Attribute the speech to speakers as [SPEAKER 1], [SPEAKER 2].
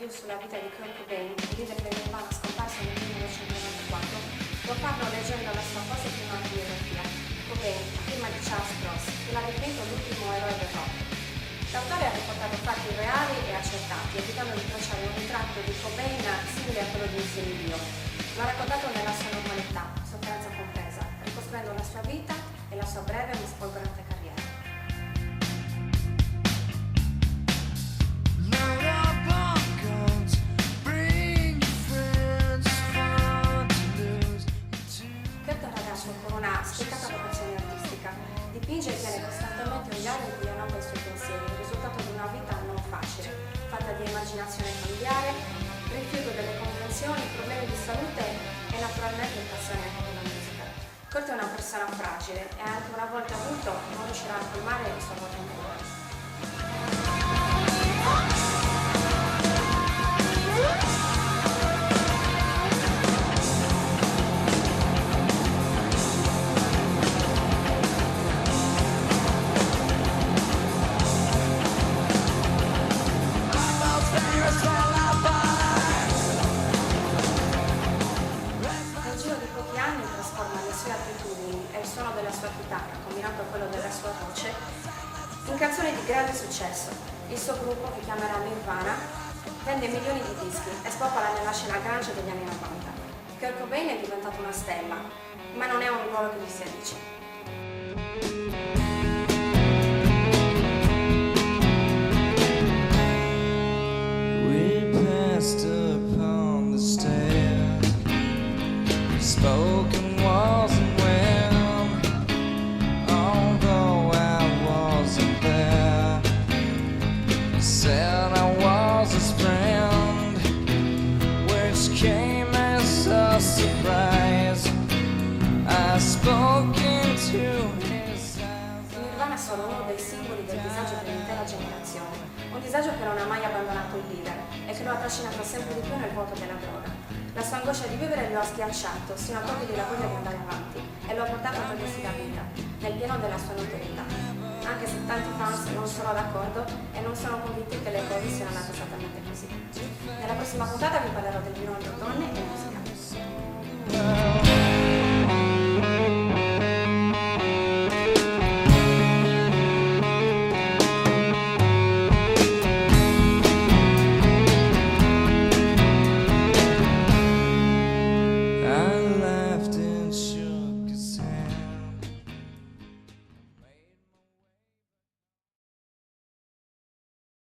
[SPEAKER 1] Sulla vita di Kurt Cobain, leader del Nirvana scomparso nel 1994, può farlo leggendo la sua post-prima biografia. Cobain, prima di Charles Cross, che l'ha definito l'ultimo eroe del rock. L'autore ha riportato fatti reali e accertati, evitando di tracciare un ritratto di Cobain simile a quello di un semidio. Lo ha raccontato nella sua normalità, sofferenza compresa, ricostruendo la sua vita e la sua breve ma spolverante carriera. Con una spiccata vocazione artistica, dipinge e tiene costantemente un diario in cui annota i suoi pensieri, il risultato di una vita non facile, fatta di immaginazione familiare, rifiuto delle convenzioni, problemi di salute e naturalmente passione anche per la musica. Kurt è una persona fragile e anche una volta avuto non riuscirà a colmare il suo vuoto interiore. E il suono della sua chitarra, combinato a quello della sua voce, in canzoni di grande successo. Il suo gruppo, che chiamerà Nirvana, vende milioni di dischi e spopola nella scena grunge degli anni 90. Kurt Cobain è diventato una stella, ma non è un ruolo che gli si addice.
[SPEAKER 2] Spoken wasn't well, although I wasn't there. Said I was his friend, which came as a surprise. I spoke into his eyes.
[SPEAKER 1] I Nirvana sono uno dei simboli del disagio dell'intera generazione, un disagio che non ha mai abbandonato il leader e che lo ha trascinato sempre di più nel vuoto della droga. La sua angoscia di vivere lo ha schiacciato sino a togliergli la voglia di andare avanti e lo ha portato a togliersi la vita, nel pieno della sua notorietà. Anche se tanti fans non sono d'accordo e non sono convinti che le cose siano andate esattamente così. Nella prossima puntata vi parlerò del binomio donne e musica.